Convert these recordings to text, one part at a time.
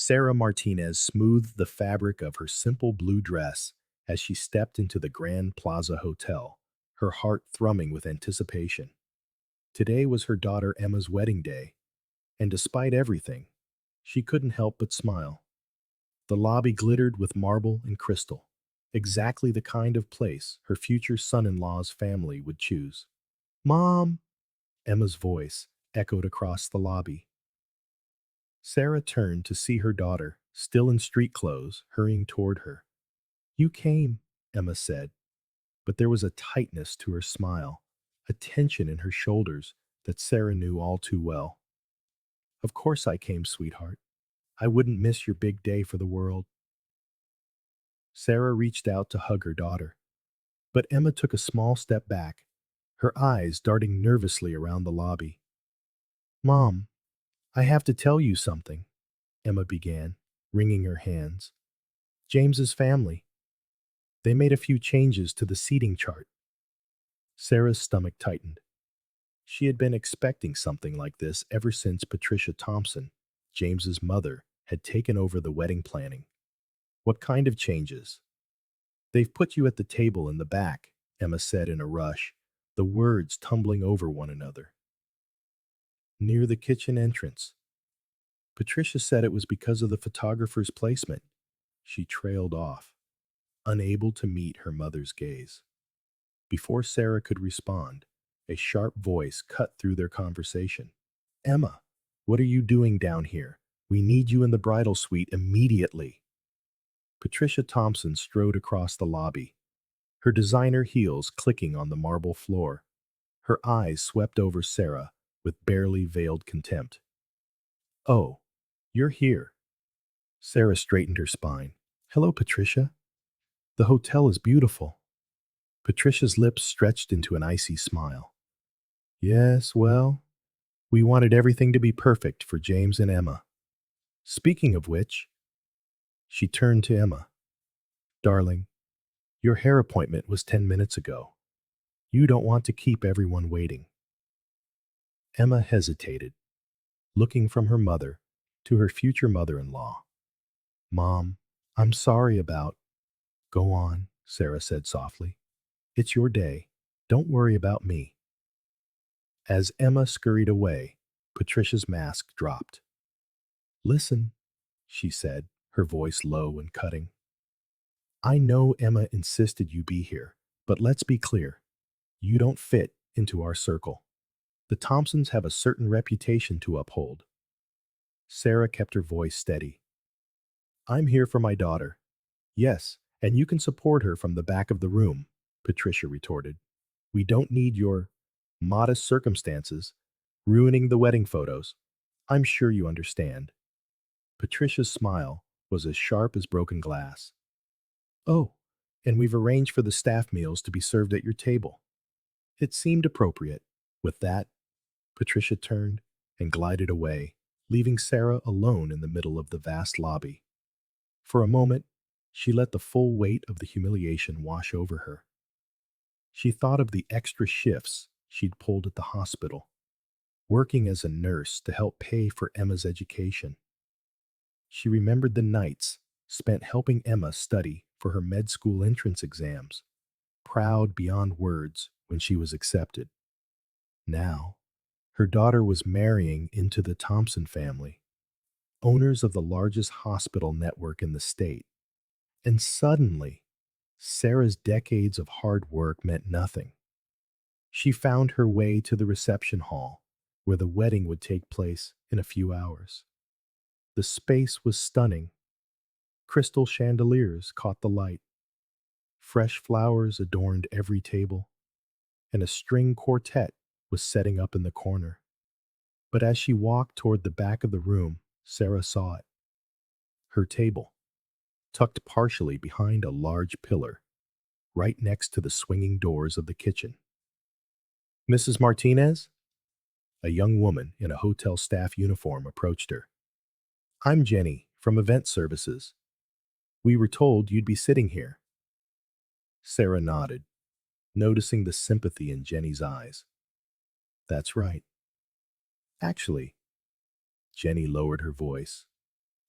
Sarah Martinez smoothed the fabric of her simple blue dress as she stepped into the Grand Plaza Hotel, her heart thrumming with anticipation. Today was her daughter Emma's wedding day, and despite everything, she couldn't help but smile. The lobby glittered with marble and crystal, exactly the kind of place her future son-in-law's family would choose. "Mom!" Emma's voice echoed across the lobby. Sarah turned to see her daughter, still in street clothes, hurrying toward her. "You came," Emma said, but there was a tightness to her smile, a tension in her shoulders that Sarah knew all too well. "Of course I came, sweetheart. I wouldn't miss your big day for the world." Sarah reached out to hug her daughter, but Emma took a small step back, her eyes darting nervously around the lobby. "Mom, I have to tell you something," Emma began, wringing her hands. "James's family. They made a few changes to the seating chart." Sarah's stomach tightened. She had been expecting something like this ever since Patricia Thompson, James's mother, had taken over the wedding planning. "What kind of changes?" "They've put you at the table in the back," Emma said in a rush, the words tumbling over one another. "Near the kitchen entrance. Patricia said it was because of the photographer's placement." She trailed off, unable to meet her mother's gaze. Before Sarah could respond, a sharp voice cut through their conversation. "Emma, what are you doing down here? We need you in the bridal suite immediately." Patricia Thompson strode across the lobby, her designer heels clicking on the marble floor. Her eyes swept over Sarah with barely veiled contempt. "Oh, you're here." Sarah straightened her spine. "Hello, Patricia. The hotel is beautiful." Patricia's lips stretched into an icy smile. "Yes, well, we wanted everything to be perfect for James and Emma. Speaking of which," she turned to Emma. "Darling, your hair appointment was 10 minutes ago. You don't want to keep everyone waiting." Emma hesitated, looking from her mother to her future mother-in-law. "Mom, I'm sorry about—" "Go on," Sarah said softly. "It's your day. Don't worry about me." As Emma scurried away, Patricia's mask dropped. "Listen," she said, her voice low and cutting. "I know Emma insisted you be here, but let's be clear. You don't fit into our circle. The Thompsons have a certain reputation to uphold." Sarah kept her voice steady. "I'm here for my daughter." "Yes, and you can support her from the back of the room," Patricia retorted. "We don't need your modest circumstances ruining the wedding photos. I'm sure you understand." Patricia's smile was as sharp as broken glass. "Oh, and we've arranged for the staff meals to be served at your table." It seemed appropriate. With that, Patricia turned and glided away, leaving Sarah alone in the middle of the vast lobby. For a moment, she let the full weight of the humiliation wash over her. She thought of the extra shifts she'd pulled at the hospital, working as a nurse to help pay for Emma's education. She remembered the nights spent helping Emma study for her med school entrance exams, proud beyond words when she was accepted. Now, her daughter was marrying into the Thompson family, owners of the largest hospital network in the state. And suddenly, Sarah's decades of hard work meant nothing. She found her way to the reception hall, where the wedding would take place in a few hours. The space was stunning. Crystal chandeliers caught the light. Fresh flowers adorned every table, and a string quartet was setting up in the corner. But as she walked toward the back of the room, Sarah saw it. Her table, tucked partially behind a large pillar, right next to the swinging doors of the kitchen. "Mrs. Martinez?" A young woman in a hotel staff uniform approached her. "I'm Jenny, from Event Services. We were told you'd be sitting here." Sarah nodded, noticing the sympathy in Jenny's eyes. "That's right. Actually," Jenny lowered her voice,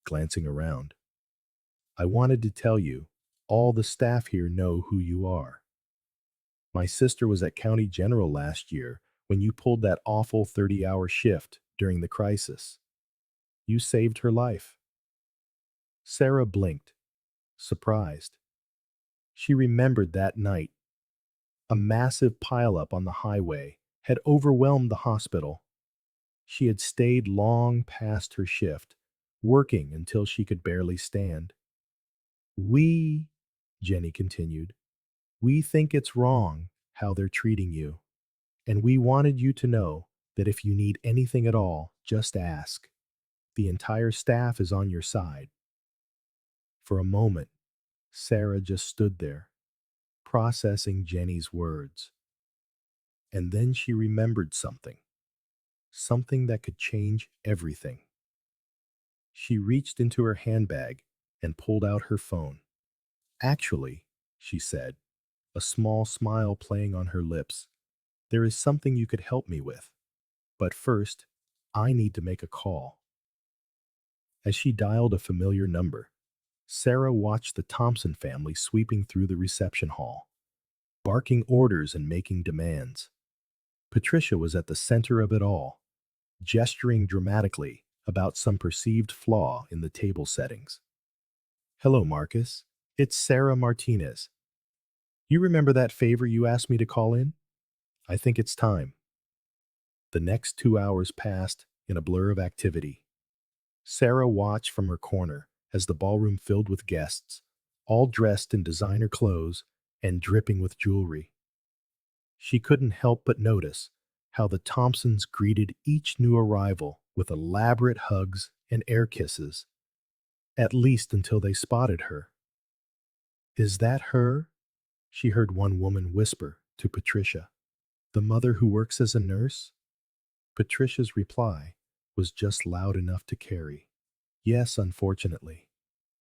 glancing around. "I wanted to tell you, all the staff here know who you are. My sister was at County General last year when you pulled that awful 30-hour shift during the crisis. You saved her life." Sarah blinked, surprised. She remembered that night. A massive pileup on the highway had overwhelmed the hospital. She had stayed long past her shift, working until she could barely stand. "We," Jenny continued, "we think it's wrong how they're treating you, and we wanted you to know that if you need anything at all, just ask. The entire staff is on your side." For a moment, Sarah just stood there, processing Jenny's words. And then she remembered something, something that could change everything. She reached into her handbag and pulled out her phone. "Actually," she said, a small smile playing on her lips, "there is something you could help me with. But first, I need to make a call." As she dialed a familiar number, Sarah watched the Thompson family sweeping through the reception hall, barking orders and making demands. Patricia was at the center of it all, gesturing dramatically about some perceived flaw in the table settings. "Hello, Marcus. It's Sarah Martinez. You remember that favor you asked me to call in? I think it's time." The next 2 hours passed in a blur of activity. Sarah watched from her corner as the ballroom filled with guests, all dressed in designer clothes and dripping with jewelry. She couldn't help but notice how the Thompsons greeted each new arrival with elaborate hugs and air kisses, at least until they spotted her. "Is that her?" she heard one woman whisper to Patricia. "The mother who works as a nurse?" Patricia's reply was just loud enough to carry. "Yes, unfortunately.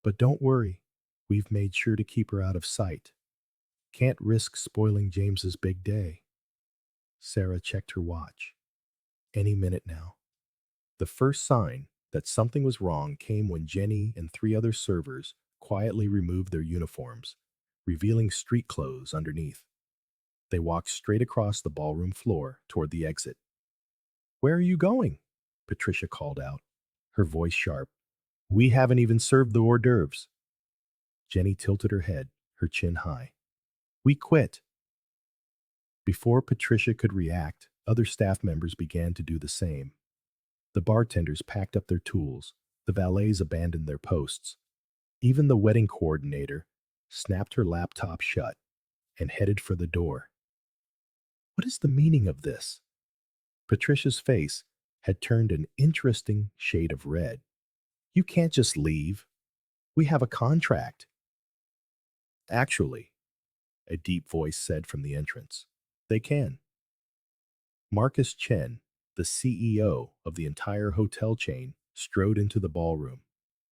But don't worry, we've made sure to keep her out of sight. Can't risk spoiling James's big day." Sarah checked her watch. Any minute now. The first sign that something was wrong came when Jenny and 3 other servers quietly removed their uniforms, revealing street clothes underneath. They walked straight across the ballroom floor toward the exit. "Where are you going?" Patricia called out, her voice sharp. "We haven't even served the hors d'oeuvres." Jenny tilted her head, her chin high. "We quit." Before Patricia could react, other staff members began to do the same. The bartenders packed up their tools, the valets abandoned their posts. Even the wedding coordinator snapped her laptop shut and headed for the door. "What is the meaning of this?" Patricia's face had turned an interesting shade of red. "You can't just leave. We have a contract." "Actually," a deep voice said from the entrance, "they can." Marcus Chen, the CEO of the entire hotel chain, strode into the ballroom.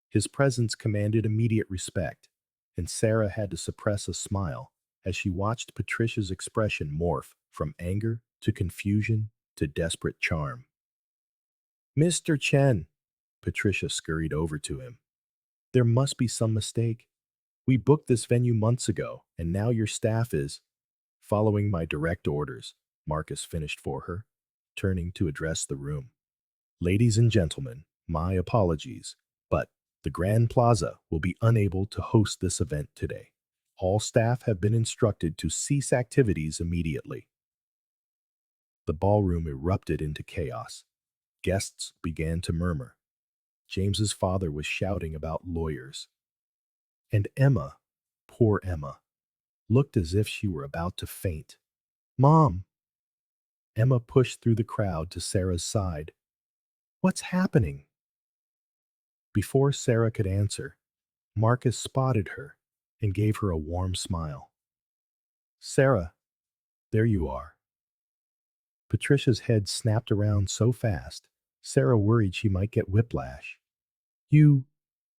His presence commanded immediate respect, and Sarah had to suppress a smile as she watched Patricia's expression morph from anger to confusion to desperate charm. "Mr. Chen," Patricia scurried over to him, "there must be some mistake. We booked this venue months ago, and now your staff is—" "Following my direct orders," Marcus finished for her, turning to address the room. "Ladies and gentlemen, my apologies, but the Grand Plaza will be unable to host this event today. All staff have been instructed to cease activities immediately." The ballroom erupted into chaos. Guests began to murmur. James's father was shouting about lawyers. And Emma, poor Emma, looked as if she were about to faint. "Mom!" Emma pushed through the crowd to Sarah's side. "What's happening?" Before Sarah could answer, Marcus spotted her and gave her a warm smile. "Sarah, there you are." Patricia's head snapped around so fast, Sarah worried she might get whiplash. You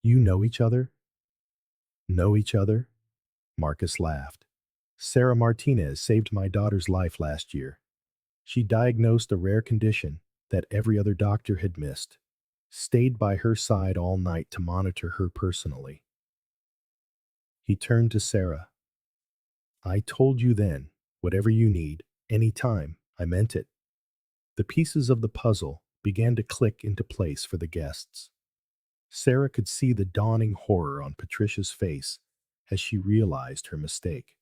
know each other?" "Know each other?" Marcus laughed. "Sarah Martinez saved my daughter's life last year. She diagnosed a rare condition that every other doctor had missed. stayed by her side all night to monitor her personally. He turned to Sarah. I told you then, whatever you need, anytime, I meant it. The pieces of the puzzle began to click into place for the guests. Sarah could see the dawning horror on Patricia's face as she realized her mistake.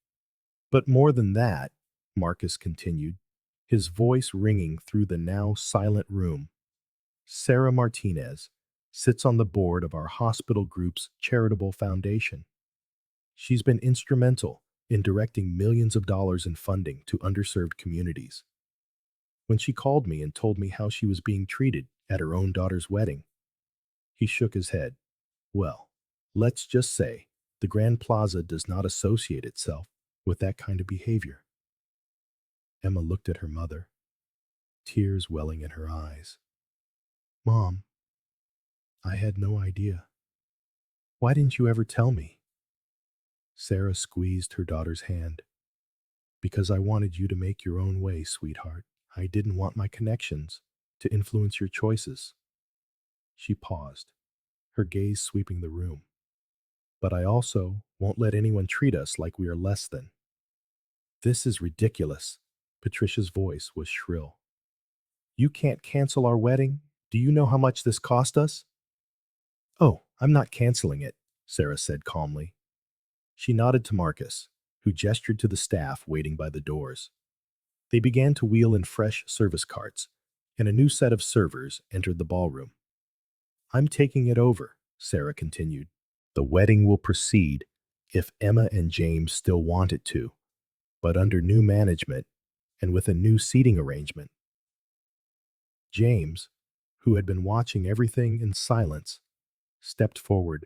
But more than that, Marcus continued, his voice ringing through the now silent room, Sarah Martinez sits on the board of our hospital group's charitable foundation. She's been instrumental in directing millions of dollars in funding to underserved communities. When she called me and told me how she was being treated at her own daughter's wedding, he shook his head. Well, let's just say the Grand Plaza does not associate itself with that kind of behavior. Emma looked at her mother, tears welling in her eyes. Mom, I had no idea. Why didn't you ever tell me? Sarah squeezed her daughter's hand. Because I wanted you to make your own way, sweetheart. I didn't want my connections to influence your choices. She paused, her gaze sweeping the room. But I also won't let anyone treat us like we are less than. This is ridiculous. Patricia's voice was shrill. You can't cancel our wedding? Do you know how much this cost us? Oh, I'm not canceling it, Sarah said calmly. She nodded to Marcus, who gestured to the staff waiting by the doors. They began to wheel in fresh service carts, and a new set of servers entered the ballroom. I'm taking it over, Sarah continued. The wedding will proceed if Emma and James still want it to, but under new management and with a new seating arrangement. James, who had been watching everything in silence, stepped forward.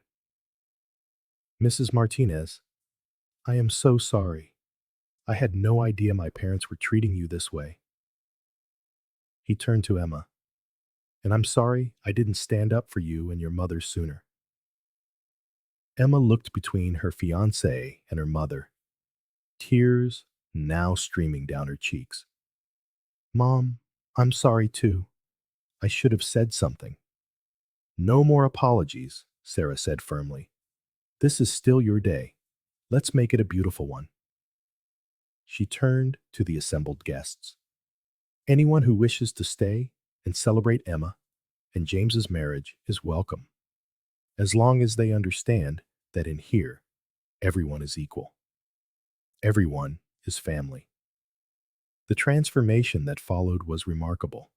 Mrs. Martinez, I am so sorry. I had no idea my parents were treating you this way. He turned to Emma. And I'm sorry I didn't stand up for you and your mother sooner. Emma looked between her fiancé and her mother, tears now streaming down her cheeks. Mom, I'm sorry too. I should have said something. No more apologies, Sarah said firmly. This is still your day. Let's make it a beautiful one. She turned to the assembled guests. Anyone who wishes to stay and celebrate Emma and James's marriage is welcome, as long as they understand that in here, everyone is equal. Everyone is family. The transformation that followed was remarkable.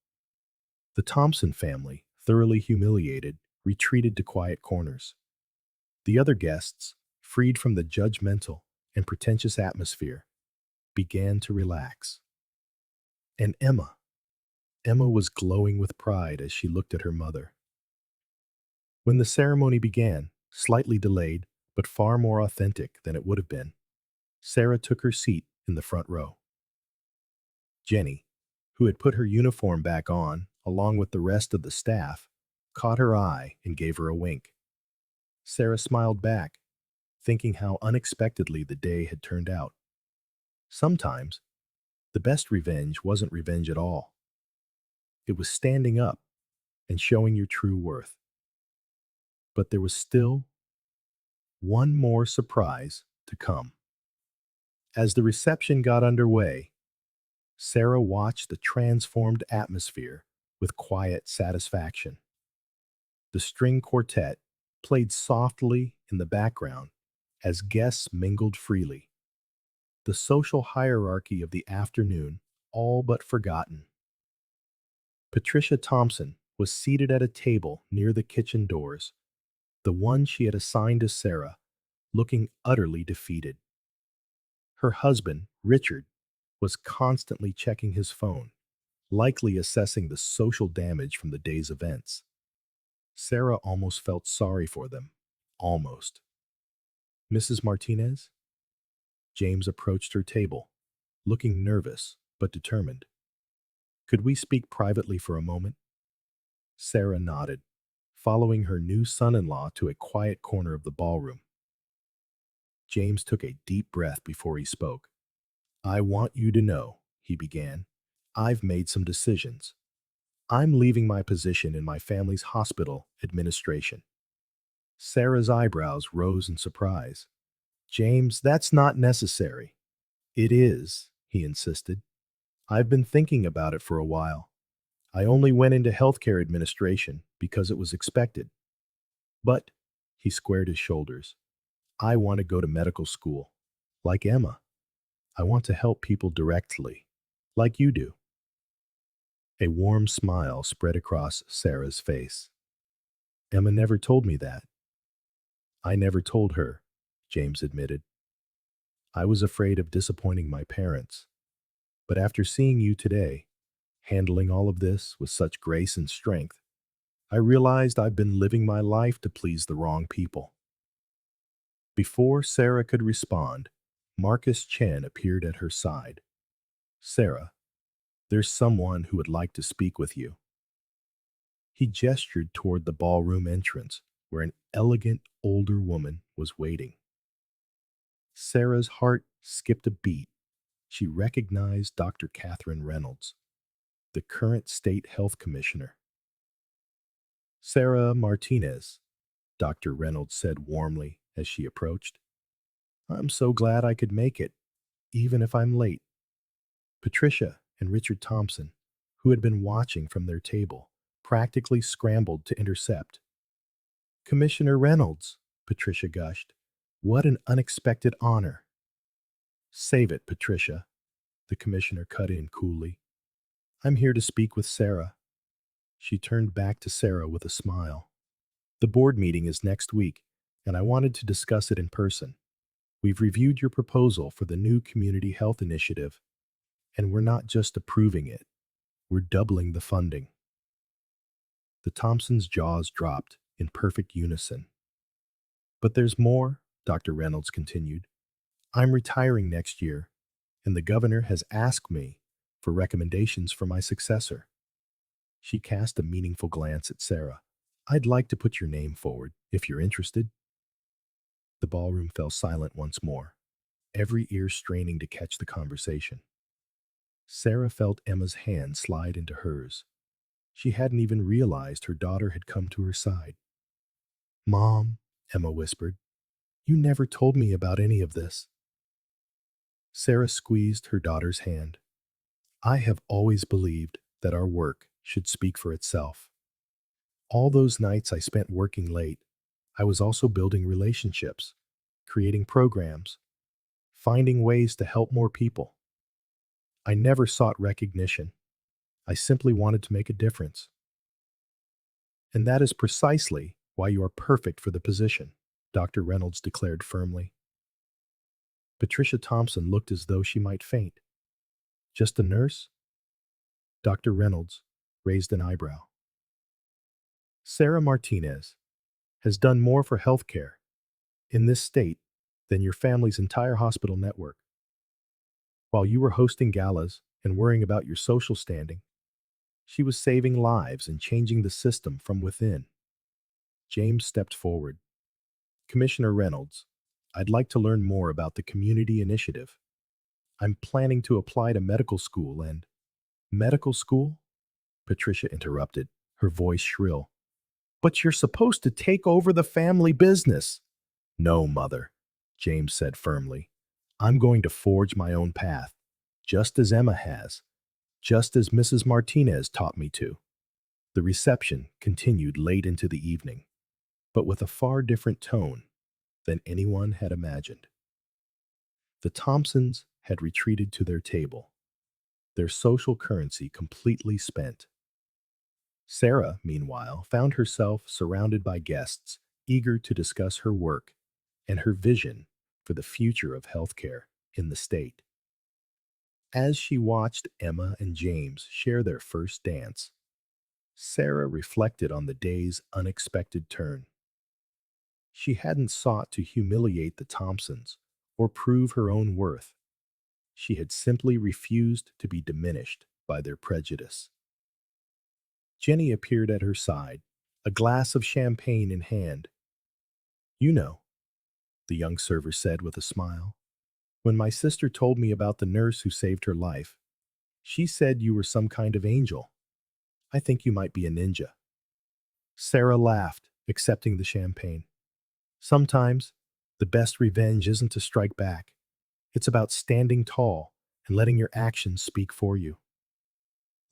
The Thompson family, thoroughly humiliated, retreated to quiet corners. The other guests, freed from the judgmental and pretentious atmosphere, began to relax. And Emma was glowing with pride as she looked at her mother. When the ceremony began, slightly delayed, but far more authentic than it would have been, Sarah took her seat in the front row. Jenny, who had put her uniform back on, along with the rest of the staff, caught her eye and gave her a wink. Sarah smiled back, thinking how unexpectedly the day had turned out. Sometimes, the best revenge wasn't revenge at all. It was standing up and showing your true worth. But there was still one more surprise to come. As the reception got underway, Sarah watched the transformed atmosphere with quiet satisfaction. The string quartet played softly in the background as guests mingled freely. The social hierarchy of the afternoon all but forgotten. Patricia Thompson was seated at a table near the kitchen doors, the one she had assigned to Sarah, looking utterly defeated. Her husband, Richard, was constantly checking his phone, likely assessing the social damage from the day's events. Sarah almost felt sorry for them. Almost. Mrs. Martinez? James approached her table, looking nervous but determined. Could we speak privately for a moment? Sarah nodded, following her new son-in-law to a quiet corner of the ballroom. James took a deep breath before he spoke. I want you to know, he began, I've made some decisions. I'm leaving my position in my family's hospital administration. Sarah's eyebrows rose in surprise. James, that's not necessary. It is, he insisted. I've been thinking about it for a while. I only went into healthcare administration because it was expected. But, he squared his shoulders, I want to go to medical school. Like Emma. I want to help people directly. Like you do. A warm smile spread across Sarah's face. Emma never told me that. I never told her, James admitted. I was afraid of disappointing my parents. But after seeing you today, handling all of this with such grace and strength, I realized I've been living my life to please the wrong people. Before Sarah could respond, Marcus Chen appeared at her side. Sarah, there's someone who would like to speak with you. He gestured toward the ballroom entrance, where an elegant older woman was waiting. Sarah's heart skipped a beat. She recognized Dr. Catherine Reynolds, the current state health commissioner. Sarah Martinez, Dr. Reynolds said warmly as she approached. I'm so glad I could make it, even if I'm late. Patricia and Richard Thompson, who had been watching from their table, practically scrambled to intercept. Commissioner Reynolds, Patricia gushed. What an unexpected honor. Save it, Patricia, the commissioner cut in coolly. I'm here to speak with Sarah. She turned back to Sarah with a smile. The board meeting is next week, and I wanted to discuss it in person. We've reviewed your proposal for the new community health initiative, and we're not just approving it, we're doubling the funding. The Thompsons' jaws dropped in perfect unison. But there's more, Dr. Reynolds continued. I'm retiring next year, and the governor has asked me for recommendations for my successor. She cast a meaningful glance at Sarah. I'd like to put your name forward, if you're interested. The ballroom fell silent once more, every ear straining to catch the conversation. Sarah felt Emma's hand slide into hers. She hadn't even realized her daughter had come to her side. Mom, Emma whispered, you never told me about any of this. Sarah squeezed her daughter's hand. I have always believed that our work should speak for itself. All those nights I spent working late, I was also building relationships, creating programs, finding ways to help more people. I never sought recognition. I simply wanted to make a difference. And that is precisely why you are perfect for the position, Dr. Reynolds declared firmly. Patricia Thompson looked as though she might faint. Just a nurse? Dr. Reynolds raised an eyebrow. Sarah Martinez has done more for healthcare in this state than your family's entire hospital network. While you were hosting galas and worrying about your social standing, she was saving lives and changing the system from within. James stepped forward. Commissioner Reynolds, I'd like to learn more about the community initiative. I'm planning to apply to medical school and... Medical school? Patricia interrupted, her voice shrill. But you're supposed to take over the family business. No, Mother, James said firmly. I'm going to forge my own path, just as Emma has, just as Mrs. Martinez taught me to. The reception continued late into the evening, but with a far different tone than anyone had imagined. The Thompsons had retreated to their table, their social currency completely spent. Sarah, meanwhile, found herself surrounded by guests eager to discuss her work and her vision for the future of healthcare in the state. As she watched Emma and James share their first dance, Sarah reflected on the day's unexpected turn. She hadn't sought to humiliate the Thompsons or prove her own worth. She had simply refused to be diminished by their prejudice. Jenny appeared at her side, a glass of champagne in hand. You know, the young server said with a smile. When my sister told me about the nurse who saved her life, she said you were some kind of angel. I think you might be a ninja. Sarah laughed, accepting the champagne. Sometimes, the best revenge isn't to strike back. It's about standing tall and letting your actions speak for you.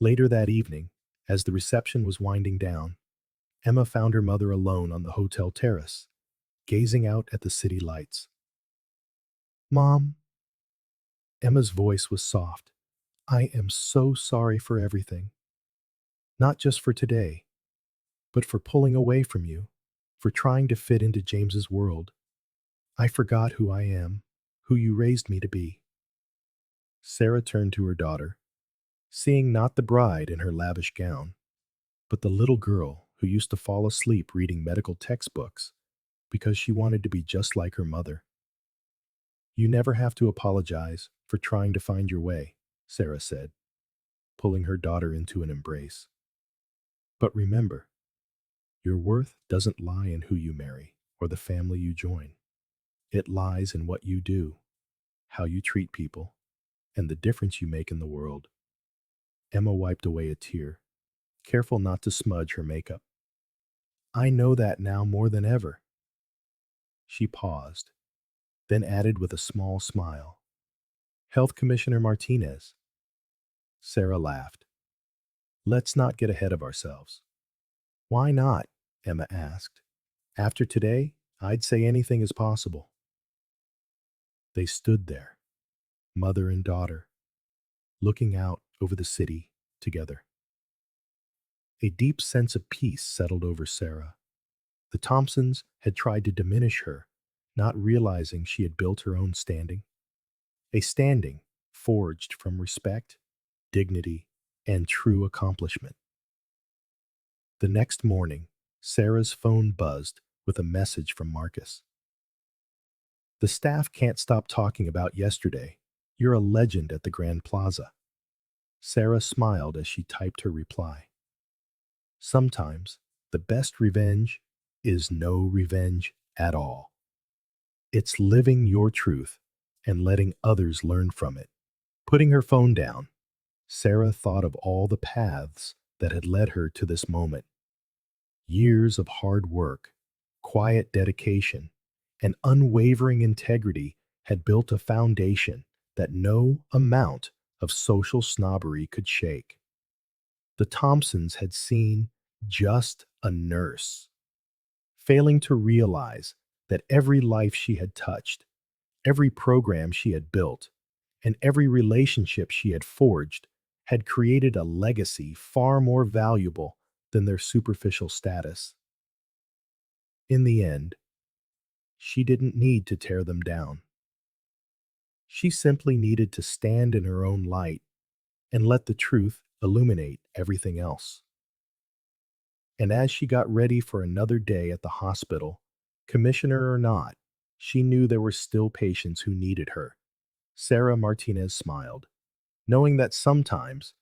Later that evening, as the reception was winding down, Emma found her mother alone on the hotel terrace, gazing out at the city lights. Mom, Emma's voice was soft. I am so sorry for everything. Not just for today, but for pulling away from you, for trying to fit into James's world. I forgot who I am, who you raised me to be. Sarah turned to her daughter, seeing not the bride in her lavish gown, but the little girl who used to fall asleep reading medical textbooks because she wanted to be just like her mother. You never have to apologize for trying to find your way, Sarah said, pulling her daughter into an embrace. But remember, your worth doesn't lie in who you marry or the family you join. It lies in what you do, how you treat people, and the difference you make in the world. Emma wiped away a tear, careful not to smudge her makeup. I know that now more than ever. She paused, then added with a small smile, Health Commissioner Martinez. Sarah laughed. Let's not get ahead of ourselves. Why not? Emma asked. After today, I'd say anything is possible. They stood there, mother and daughter, looking out over the city together. A deep sense of peace settled over Sarah. The Thompsons had tried to diminish her, not realizing she had built her own standing. A standing forged from respect, dignity, and true accomplishment. The next morning, Sarah's phone buzzed with a message from Marcus. The staff can't stop talking about yesterday. You're a legend at the Grand Plaza. Sarah smiled as she typed her reply. Sometimes, the best revenge is no revenge at all. It's living your truth and letting others learn from it. Putting her phone down, Sarah thought of all the paths that had led her to this moment. Years of hard work, quiet dedication, and unwavering integrity had built a foundation that no amount of social snobbery could shake. The Thompsons had seen just a nurse, failing to realize that every life she had touched, every program she had built, and every relationship she had forged had created a legacy far more valuable than their superficial status. In the end, she didn't need to tear them down. She simply needed to stand in her own light and let the truth illuminate everything else. And as she got ready for another day at the hospital, commissioner or not, she knew there were still patients who needed her. Sarah Martinez smiled, knowing that sometimes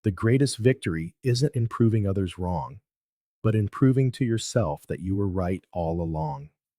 the greatest victory isn't in proving others wrong, but in proving to yourself that you were right all along.